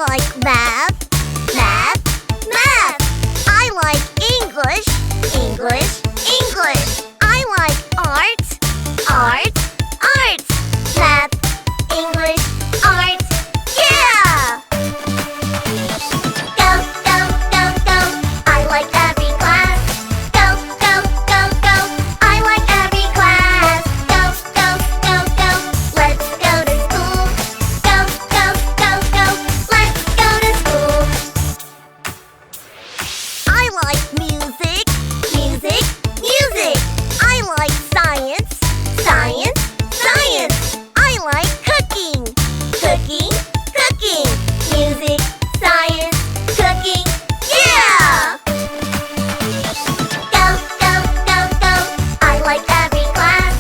like math, math, math. I like English, English, English. I like art, art, art. Math, English, art, yeah! Go, go, go, go. I like every class. Go, go, go, go. I like every class. Go, go, go, go. Let's go to school. Go, go, go, go. Let's go to school. I like music, music, music. I like science, science, science. I like cooking, cooking, cooking. Music, science, cooking, yeah! Go, go, go, go. I like every class.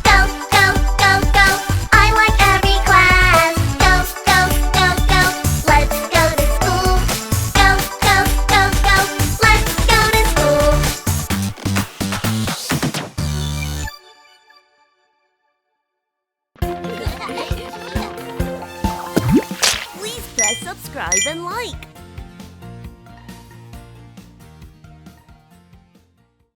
Go, go, go, go. I like every class. Go, go, go, go. Let's go to school. Go, go, go, go. Let's go to school. Please press subscribe and like.